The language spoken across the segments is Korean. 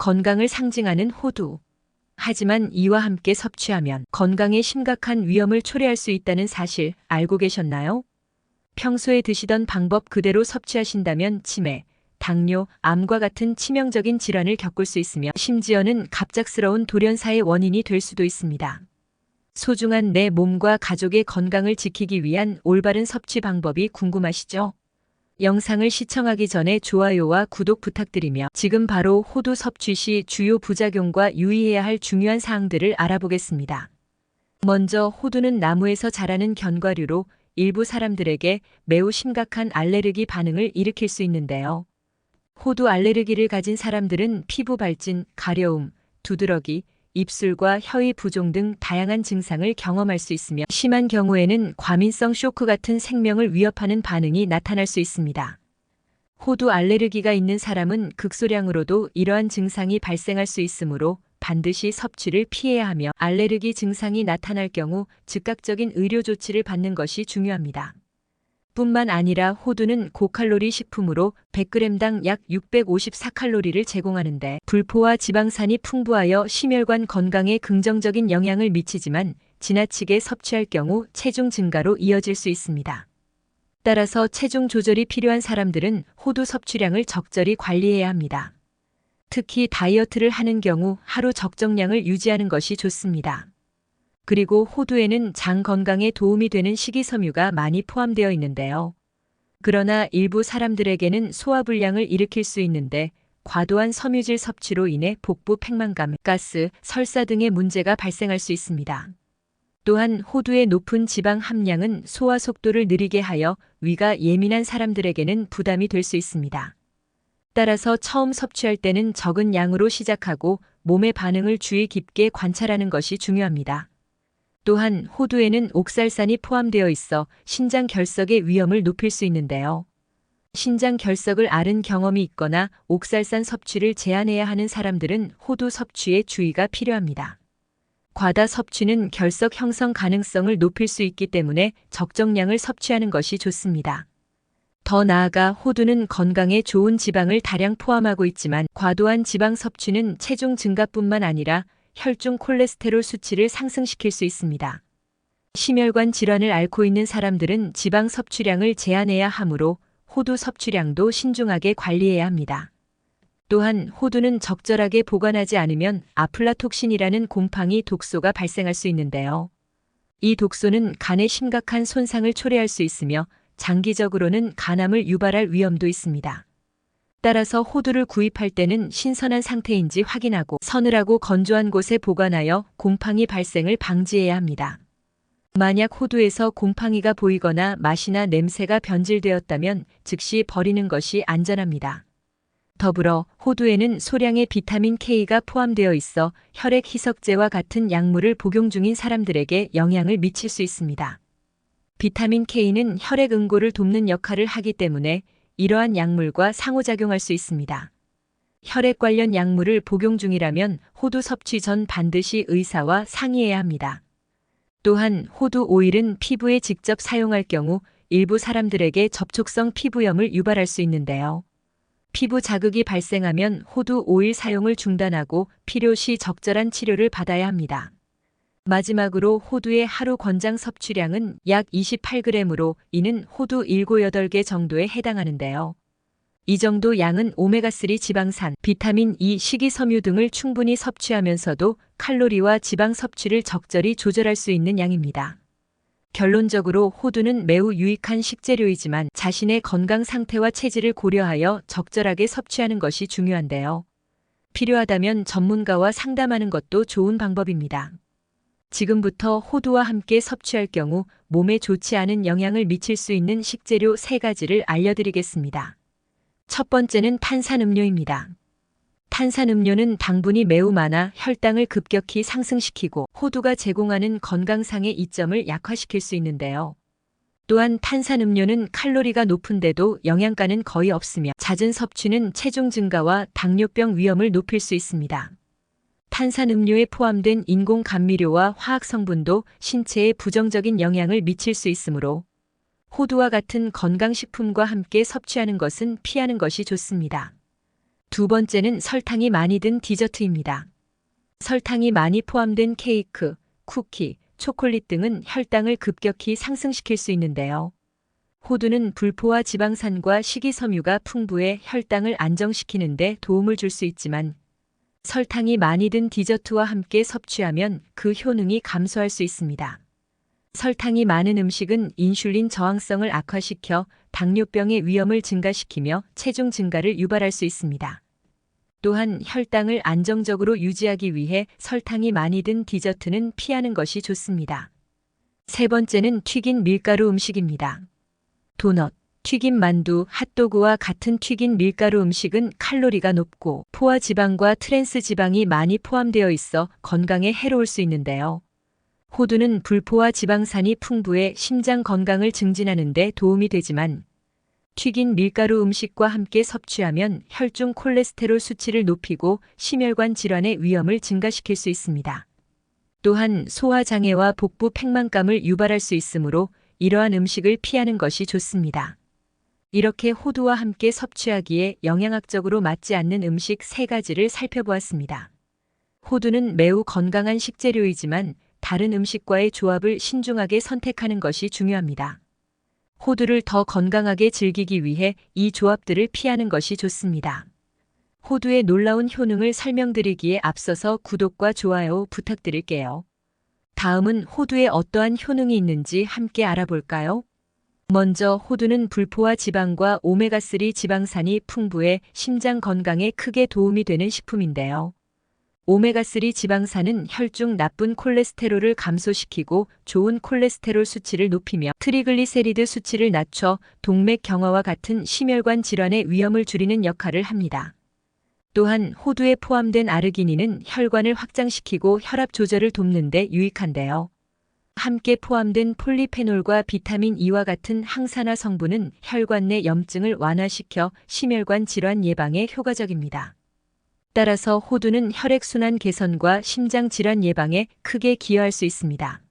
건강을 상징하는 호두. 하지만 이와 함께 섭취하면 건강에 심각한 위험을 초래할 수 있다는 사실 알고 계셨나요? 평소에 드시던 방법 그대로 섭취하신다면 치매, 당뇨, 암과 같은 치명적인 질환을 겪을 수 있으며 심지어는 갑작스러운 돌연사의 원인이 될 수도 있습니다. 소중한 내 몸과 가족의 건강을 지키기 위한 올바른 섭취 방법이 궁금하시죠? 영상을 시청하기 전에 좋아요와 구독 부탁드리며 지금 바로 호두 섭취 시 주요 부작용과 유의해야 할 중요한 사항들을 알아보겠습니다. 먼저 호두는 나무에서 자라는 견과류로 일부 사람들에게 매우 심각한 알레르기 반응을 일으킬 수 있는데요. 호두 알레르기를 가진 사람들은 피부 발진, 가려움, 두드러기, 입술과 혀의 부종 등 다양한 증상을 경험할 수 있으며 심한 경우에는 과민성 쇼크 같은 생명을 위협하는 반응이 나타날 수 있습니다. 호두 알레르기가 있는 사람은 극소량으로도 이러한 증상이 발생할 수 있으므로 반드시 섭취를 피해야 하며 알레르기 증상이 나타날 경우 즉각적인 의료 조치를 받는 것이 중요합니다. 뿐만 아니라 호두는 고칼로리 식품으로 100g당 약 654칼로리를 제공하는데 불포와 지방산이 풍부하여 심혈관 건강에 긍정적인 영향을 미치지만 지나치게 섭취할 경우 체중 증가로 이어질 수 있습니다. 따라서 체중 조절이 필요한 사람들은 호두 섭취량을 적절히 관리해야 합니다. 특히 다이어트를 하는 경우 하루 적정량을 유지하는 것이 좋습니다. 그리고 호두에는 장 건강에 도움이 되는 식이섬유가 많이 포함되어 있는데요. 그러나 일부 사람들에게는 소화불량을 일으킬 수 있는데 과도한 섬유질 섭취로 인해 복부 팽만감, 가스, 설사 등의 문제가 발생할 수 있습니다. 또한 호두의 높은 지방 함량은 소화 속도를 느리게 하여 위가 예민한 사람들에게는 부담이 될 수 있습니다. 따라서 처음 섭취할 때는 적은 양으로 시작하고 몸의 반응을 주의 깊게 관찰하는 것이 중요합니다. 또한 호두에는 옥살산이 포함되어 있어 신장 결석의 위험을 높일 수 있는데요. 신장 결석을 앓은 경험이 있거나 옥살산 섭취를 제한해야 하는 사람들은 호두 섭취에 주의가 필요합니다. 과다 섭취는 결석 형성 가능성을 높일 수 있기 때문에 적정량을 섭취하는 것이 좋습니다. 더 나아가 호두는 건강에 좋은 지방을 다량 포함하고 있지만 과도한 지방 섭취는 체중 증가뿐만 아니라 혈중 콜레스테롤 수치를 상승시킬 수 있습니다. 심혈관 질환을 앓고 있는 사람들은 지방 섭취량을 제한해야 하므로 호두 섭취량도 신중하게 관리해야 합니다. 또한 호두는 적절하게 보관하지 않으면 아플라톡신이라는 곰팡이 독소가 발생할 수 있는데요. 이 독소는 간에 심각한 손상을 초래할 수 있으며 장기적으로는 간암을 유발할 위험도 있습니다. 따라서 호두를 구입할 때는 신선한 상태인지 확인하고 서늘하고 건조한 곳에 보관하여 곰팡이 발생을 방지해야 합니다. 만약 호두에서 곰팡이가 보이거나 맛이나 냄새가 변질되었다면 즉시 버리는 것이 안전합니다. 더불어 호두에는 소량의 비타민 K가 포함되어 있어 혈액 희석제와 같은 약물을 복용 중인 사람들에게 영향을 미칠 수 있습니다. 비타민 K는 혈액 응고를 돕는 역할을 하기 때문에 이러한 약물과 상호작용할 수 있습니다. 혈액 관련 약물을 복용 중이라면 호두 섭취 전 반드시 의사와 상의해야 합니다. 또한 호두 오일은 피부에 직접 사용할 경우 일부 사람들에게 접촉성 피부염을 유발할 수 있는데요. 피부 자극이 발생하면 호두 오일 사용을 중단하고 필요시 적절한 치료를 받아야 합니다. 마지막으로 호두의 하루 권장 섭취량은 약 28g으로 이는 호두 7, 8개 정도에 해당하는데요. 이 정도 양은 오메가3 지방산, 비타민 E, 식이섬유 등을 충분히 섭취하면서도 칼로리와 지방 섭취를 적절히 조절할 수 있는 양입니다. 결론적으로 호두는 매우 유익한 식재료이지만 자신의 건강 상태와 체질을 고려하여 적절하게 섭취하는 것이 중요한데요. 필요하다면 전문가와 상담하는 것도 좋은 방법입니다. 지금부터 호두와 함께 섭취할 경우 몸에 좋지 않은 영향을 미칠 수 있는 식재료 3가지를 알려드리겠습니다. 첫 번째는 탄산음료입니다. 탄산음료는 당분이 매우 많아 혈당을 급격히 상승시키고 호두가 제공하는 건강상의 이점을 약화시킬 수 있는데요. 또한 탄산음료는 칼로리가 높은데도 영양가는 거의 없으며 잦은 섭취는 체중 증가와 당뇨병 위험을 높일 수 있습니다. 탄산음료에 포함된 인공 감미료와 화학 성분도 신체에 부정적인 영향을 미칠 수 있으므로 호두와 같은 건강식품과 함께 섭취하는 것은 피하는 것이 좋습니다. 두 번째는 설탕이 많이 든 디저트입니다. 설탕이 많이 포함된 케이크, 쿠키, 초콜릿 등은 혈당을 급격히 상승시킬 수 있는데요. 호두는 불포화 지방산과 식이섬유가 풍부해 혈당을 안정시키는 데 도움을 줄 수 있지만 설탕이 많이 든 디저트와 함께 섭취하면 그 효능이 감소할 수 있습니다. 설탕이 많은 음식은 인슐린 저항성을 악화시켜 당뇨병의 위험을 증가시키며 체중 증가를 유발할 수 있습니다. 또한 혈당을 안정적으로 유지하기 위해 설탕이 많이 든 디저트는 피하는 것이 좋습니다. 세 번째는 튀긴 밀가루 음식입니다. 도넛, 튀김 만두, 핫도그와 같은 튀긴 밀가루 음식은 칼로리가 높고 포화 지방과 트랜스 지방이 많이 포함되어 있어 건강에 해로울 수 있는데요. 호두는 불포화 지방산이 풍부해 심장 건강을 증진하는 데 도움이 되지만 튀긴 밀가루 음식과 함께 섭취하면 혈중 콜레스테롤 수치를 높이고 심혈관 질환의 위험을 증가시킬 수 있습니다. 또한 소화장애와 복부 팽만감을 유발할 수 있으므로 이러한 음식을 피하는 것이 좋습니다. 이렇게 호두와 함께 섭취하기에 영양학적으로 맞지 않는 음식 3가지를 살펴보았습니다. 호두는 매우 건강한 식재료이지만 다른 음식과의 조합을 신중하게 선택하는 것이 중요합니다. 호두를 더 건강하게 즐기기 위해 이 조합들을 피하는 것이 좋습니다. 호두의 놀라운 효능을 설명드리기에 앞서서 구독과 좋아요 부탁드릴게요. 다음은 호두에 어떠한 효능이 있는지 함께 알아볼까요? 먼저 호두는 불포화 지방과 오메가3 지방산이 풍부해 심장 건강에 크게 도움이 되는 식품인데요. 오메가3 지방산은 혈중 나쁜 콜레스테롤을 감소시키고 좋은 콜레스테롤 수치를 높이며 트리글리세리드 수치를 낮춰 동맥 경화와 같은 심혈관 질환의 위험을 줄이는 역할을 합니다. 또한 호두에 포함된 아르기닌은 혈관을 확장시키고 혈압 조절을 돕는 데 유익한데요. 함께 포함된 폴리페놀과 비타민 E와 같은 항산화 성분은 혈관 내 염증을 완화시켜 심혈관 질환 예방에 효과적입니다. 따라서 호두는 혈액순환 개선과 심장 질환 예방에 크게 기여할 수 있습니다.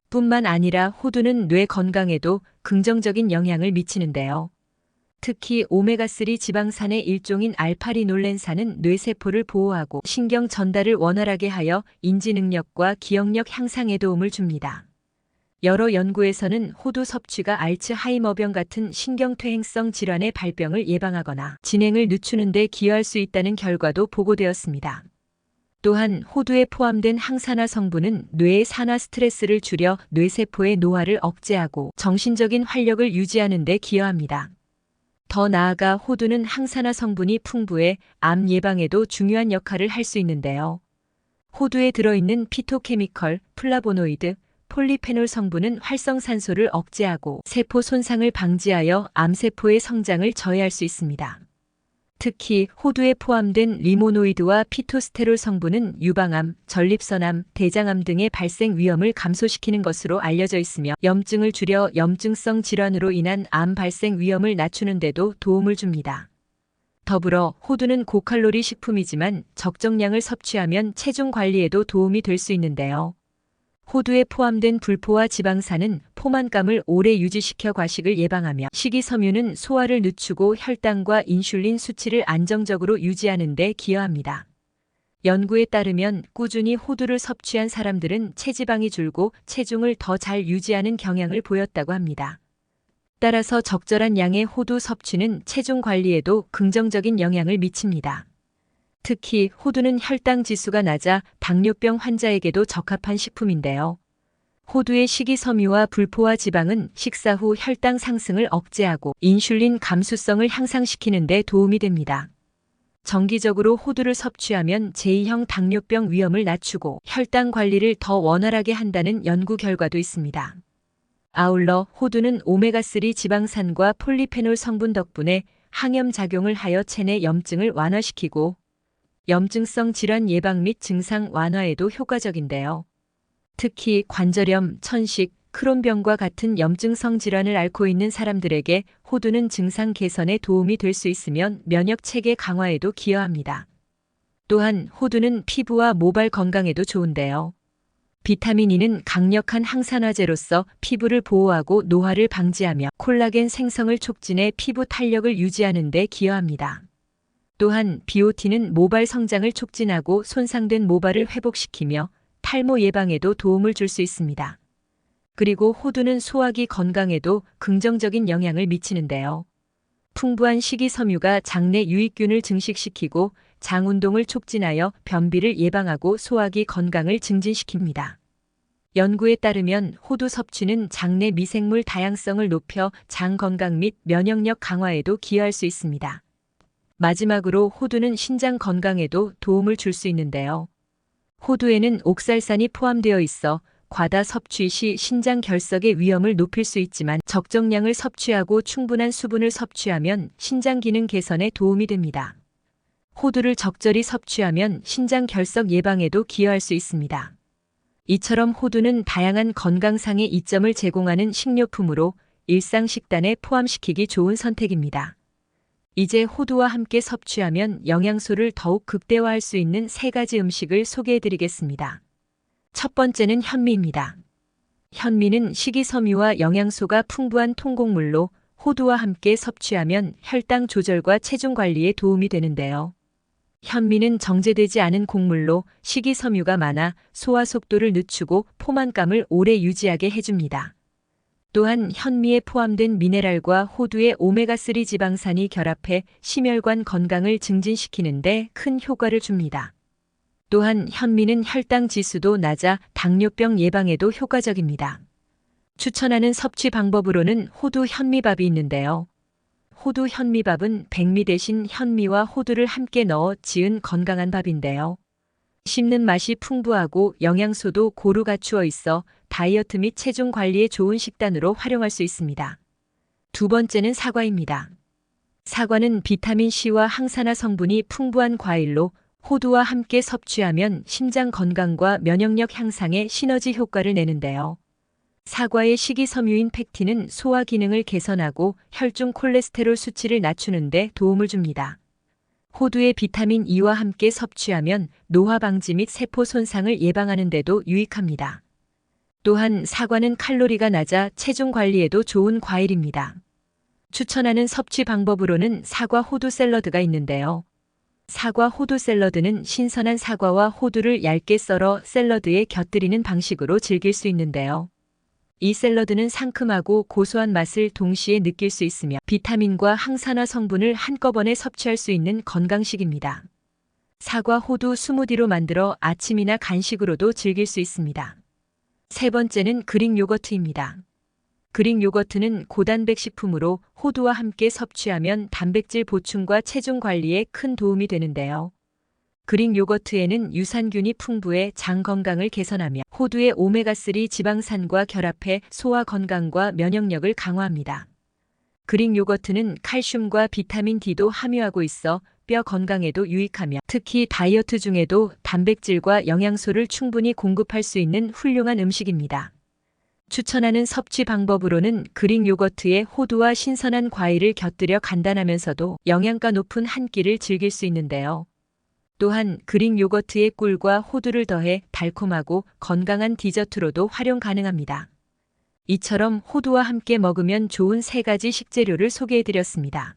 뿐만 아니라 호두는 뇌 건강에도 긍정적인 영향을 미치는데요. 특히 오메가3 지방산의 일종인 알파리놀렌산은 뇌세포를 보호하고 신경 전달을 원활하게 하여 인지 능력과 기억력 향상에 도움을 줍니다. 여러 연구에서는 호두 섭취가 알츠하이머병 같은 신경퇴행성 질환의 발병을 예방하거나 진행을 늦추는 데 기여할 수 있다는 결과도 보고되었습니다. 또한 호두에 포함된 항산화 성분은 뇌의 산화 스트레스를 줄여 뇌세포의 노화를 억제하고 정신적인 활력을 유지하는 데 기여합니다. 더 나아가 호두는 항산화 성분이 풍부해 암 예방에도 중요한 역할을 할 수 있는데요. 호두에 들어있는 피토케미컬, 플라보노이드, 폴리페놀 성분은 활성산소를 억제하고 세포 손상을 방지하여 암세포의 성장을 저해할 수 있습니다. 특히 호두에 포함된 리모노이드와 피토스테롤 성분은 유방암, 전립선암, 대장암 등의 발생 위험을 감소시키는 것으로 알려져 있으며 염증을 줄여 염증성 질환으로 인한 암 발생 위험을 낮추는 데도 도움을 줍니다. 더불어 호두는 고칼로리 식품이지만 적정량을 섭취하면 체중 관리에도 도움이 될 수 있는데요. 호두에 포함된 불포화 지방산은 포만감을 오래 유지시켜 과식을 예방하며 식이섬유는 소화를 늦추고 혈당과 인슐린 수치를 안정적으로 유지하는 데 기여합니다. 연구에 따르면 꾸준히 호두를 섭취한 사람들은 체지방이 줄고 체중을 더 잘 유지하는 경향을 보였다고 합니다. 따라서 적절한 양의 호두 섭취는 체중 관리에도 긍정적인 영향을 미칩니다. 특히 호두는 혈당 지수가 낮아 당뇨병 환자에게도 적합한 식품인데요. 호두의 식이섬유와 불포화 지방은 식사 후 혈당 상승을 억제하고 인슐린 감수성을 향상시키는 데 도움이 됩니다. 정기적으로 호두를 섭취하면 제2형 당뇨병 위험을 낮추고 혈당 관리를 더 원활하게 한다는 연구 결과도 있습니다. 아울러 호두는 오메가3 지방산과 폴리페놀 성분 덕분에 항염작용을 하여 체내 염증을 완화시키고 염증성 질환 예방 및 증상 완화에도 효과적인데요. 특히 관절염, 천식, 크론병과 같은 염증성 질환을 앓고 있는 사람들에게 호두는 증상 개선에 도움이 될 수 있으며 면역 체계 강화에도 기여합니다. 또한 호두는 피부와 모발 건강에도 좋은데요. 비타민 E는 강력한 항산화제로서 피부를 보호하고 노화를 방지하며 콜라겐 생성을 촉진해 피부 탄력을 유지하는 데 기여합니다. 또한 비오틴은 모발 성장을 촉진하고 손상된 모발을 회복시키며 탈모 예방에도 도움을 줄 수 있습니다. 그리고 호두는 소화기 건강에도 긍정적인 영향을 미치는데요. 풍부한 식이섬유가 장내 유익균을 증식시키고 장 운동을 촉진하여 변비를 예방하고 소화기 건강을 증진시킵니다. 연구에 따르면 호두 섭취는 장내 미생물 다양성을 높여 장 건강 및 면역력 강화에도 기여할 수 있습니다. 마지막으로 호두는 신장 건강에도 도움을 줄 수 있는데요. 호두에는 옥살산이 포함되어 있어 과다 섭취 시 신장 결석의 위험을 높일 수 있지만 적정량을 섭취하고 충분한 수분을 섭취하면 신장 기능 개선에 도움이 됩니다. 호두를 적절히 섭취하면 신장 결석 예방에도 기여할 수 있습니다. 이처럼 호두는 다양한 건강상의 이점을 제공하는 식료품으로 일상 식단에 포함시키기 좋은 선택입니다. 이제 호두와 함께 섭취하면 영양소를 더욱 극대화할 수 있는 3가지 음식을 소개해드리겠습니다. 첫 번째는 현미입니다. 현미는 식이섬유와 영양소가 풍부한 통곡물로 호두와 함께 섭취하면 혈당 조절과 체중 관리에 도움이 되는데요. 현미는 정제되지 않은 곡물로 식이섬유가 많아 소화 속도를 늦추고 포만감을 오래 유지하게 해줍니다. 또한 현미에 포함된 미네랄과 호두의 오메가3 지방산이 결합해 심혈관 건강을 증진시키는 데 큰 효과를 줍니다. 또한 현미는 혈당 지수도 낮아 당뇨병 예방에도 효과적입니다. 추천하는 섭취 방법으로는 호두 현미밥이 있는데요. 호두 현미밥은 백미 대신 현미와 호두를 함께 넣어 지은 건강한 밥인데요. 씹는 맛이 풍부하고 영양소도 고루 갖추어 있어 다이어트 및 체중 관리에 좋은 식단으로 활용할 수 있습니다. 두 번째는 사과입니다. 사과는 비타민C와 항산화 성분이 풍부한 과일로 호두와 함께 섭취하면 심장 건강과 면역력 향상에 시너지 효과를 내는데요. 사과의 식이섬유인 팩틴은 소화 기능을 개선하고 혈중 콜레스테롤 수치를 낮추는 데 도움을 줍니다. 호두의 비타민 E와 함께 섭취하면 노화 방지 및 세포 손상을 예방하는 데도 유익합니다. 또한 사과는 칼로리가 낮아 체중 관리에도 좋은 과일입니다. 추천하는 섭취 방법으로는 사과 호두 샐러드가 있는데요. 사과 호두 샐러드는 신선한 사과와 호두를 얇게 썰어 샐러드에 곁들이는 방식으로 즐길 수 있는데요. 이 샐러드는 상큼하고 고소한 맛을 동시에 느낄 수 있으며 비타민과 항산화 성분을 한꺼번에 섭취할 수 있는 건강식입니다. 사과 호두 스무디로 만들어 아침이나 간식으로도 즐길 수 있습니다. 세 번째는 그릭 요거트입니다. 그릭 요거트는 고단백 식품으로 호두와 함께 섭취하면 단백질 보충과 체중 관리에 큰 도움이 되는데요. 그릭 요거트에는 유산균이 풍부해 장 건강을 개선하며 호두의 오메가3 지방산과 결합해 소화 건강과 면역력을 강화합니다. 그릭 요거트는 칼슘과 비타민 D도 함유하고 있어 뼈 건강에도 유익하며 특히 다이어트 중에도 단백질과 영양소를 충분히 공급할 수 있는 훌륭한 음식입니다. 추천하는 섭취 방법으로는 그릭 요거트에 호두와 신선한 과일을 곁들여 간단하면서도 영양가 높은 한 끼를 즐길 수 있는데요. 또한 그릭 요거트에 꿀과 호두를 더해 달콤하고 건강한 디저트로도 활용 가능합니다. 이처럼 호두와 함께 먹으면 좋은 3가지 식재료를 소개해드렸습니다.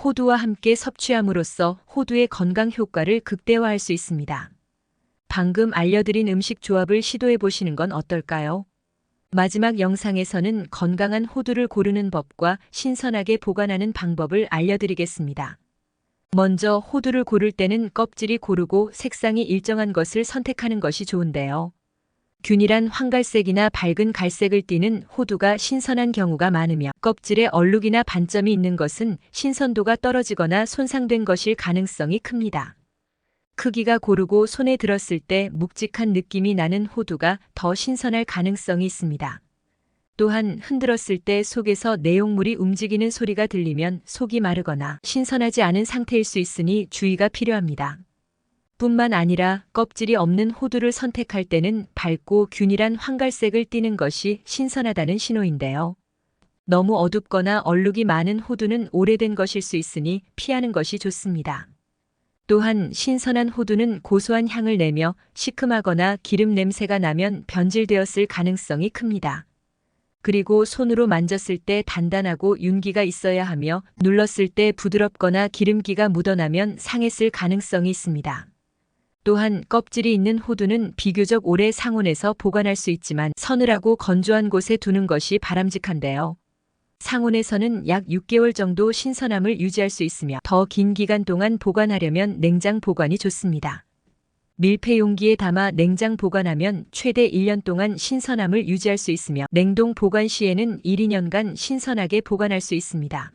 호두와 함께 섭취함으로써 호두의 건강 효과를 극대화할 수 있습니다. 방금 알려드린 음식 조합을 시도해보시는 건 어떨까요? 마지막 영상에서는 건강한 호두를 고르는 법과 신선하게 보관하는 방법을 알려드리겠습니다. 먼저 호두를 고를 때는 껍질이 고르고 색상이 일정한 것을 선택하는 것이 좋은데요. 균일한 황갈색이나 밝은 갈색을 띠는 호두가 신선한 경우가 많으며 껍질에 얼룩이나 반점이 있는 것은 신선도가 떨어지거나 손상된 것일 가능성이 큽니다. 크기가 고르고 손에 들었을 때 묵직한 느낌이 나는 호두가 더 신선할 가능성이 있습니다. 또한 흔들었을 때 속에서 내용물이 움직이는 소리가 들리면 속이 마르거나 신선하지 않은 상태일 수 있으니 주의가 필요합니다. 뿐만 아니라 껍질이 없는 호두를 선택할 때는 밝고 균일한 황갈색을 띠는 것이 신선하다는 신호인데요. 너무 어둡거나 얼룩이 많은 호두는 오래된 것일 수 있으니 피하는 것이 좋습니다. 또한 신선한 호두는 고소한 향을 내며 시큼하거나 기름 냄새가 나면 변질되었을 가능성이 큽니다. 그리고 손으로 만졌을 때 단단하고 윤기가 있어야 하며 눌렀을 때 부드럽거나 기름기가 묻어나면 상했을 가능성이 있습니다. 또한 껍질이 있는 호두는 비교적 오래 상온에서 보관할 수 있지만 서늘하고 건조한 곳에 두는 것이 바람직한데요. 상온에서는 약 6개월 정도 신선함을 유지할 수 있으며 더 긴 기간 동안 보관하려면 냉장 보관이 좋습니다. 밀폐 용기에 담아 냉장 보관하면 최대 1년 동안 신선함을 유지할 수 있으며 냉동 보관 시에는 1, 2년간 신선하게 보관할 수 있습니다.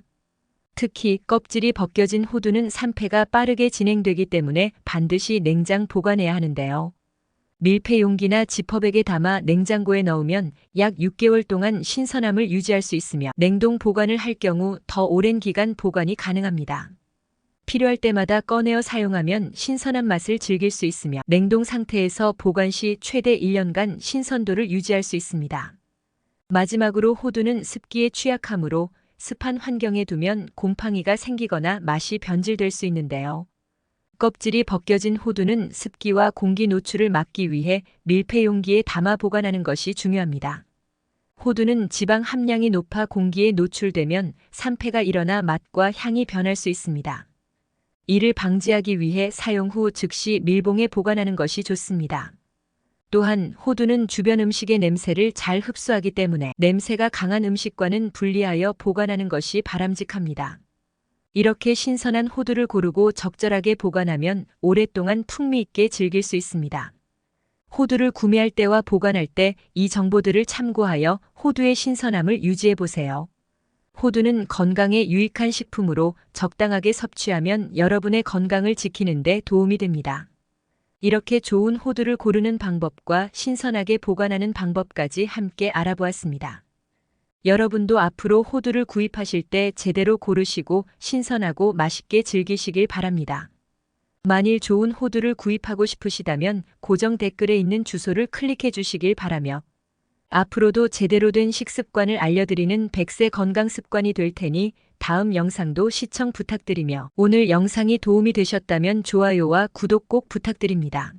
특히 껍질이 벗겨진 호두는 산패가 빠르게 진행되기 때문에 반드시 냉장 보관해야 하는데요. 밀폐 용기나 지퍼백에 담아 냉장고에 넣으면 약 6개월 동안 신선함을 유지할 수 있으며 냉동 보관을 할 경우 더 오랜 기간 보관이 가능합니다. 필요할 때마다 꺼내어 사용하면 신선한 맛을 즐길 수 있으며 냉동 상태에서 보관 시 최대 1년간 신선도를 유지할 수 있습니다. 마지막으로 호두는 습기에 취약하므로 습한 환경에 두면 곰팡이가 생기거나 맛이 변질될 수 있는데요. 껍질이 벗겨진 호두는 습기와 공기 노출을 막기 위해 밀폐 용기에 담아 보관하는 것이 중요합니다. 호두는 지방 함량이 높아 공기에 노출되면 산패가 일어나 맛과 향이 변할 수 있습니다. 이를 방지하기 위해 사용 후 즉시 밀봉에 보관하는 것이 좋습니다. 또한 호두는 주변 음식의 냄새를 잘 흡수하기 때문에 냄새가 강한 음식과는 분리하여 보관하는 것이 바람직합니다. 이렇게 신선한 호두를 고르고 적절하게 보관하면 오랫동안 풍미 있게 즐길 수 있습니다. 호두를 구매할 때와 보관할 때 이 정보들을 참고하여 호두의 신선함을 유지해 보세요. 호두는 건강에 유익한 식품으로 적당하게 섭취하면 여러분의 건강을 지키는 데 도움이 됩니다. 이렇게 좋은 호두를 고르는 방법과 신선하게 보관하는 방법까지 함께 알아보았습니다. 여러분도 앞으로 호두를 구입하실 때 제대로 고르시고 신선하고 맛있게 즐기시길 바랍니다. 만일 좋은 호두를 구입하고 싶으시다면 고정 댓글에 있는 주소를 클릭해 주시길 바라며 앞으로도 제대로 된 식습관을 알려드리는 100세 건강습관이 될 테니 다음 영상도 시청 부탁드리며 오늘 영상이 도움이 되셨다면 좋아요와 구독 꼭 부탁드립니다.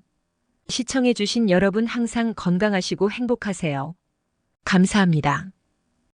시청해주신 여러분 항상 건강하시고 행복하세요. 감사합니다.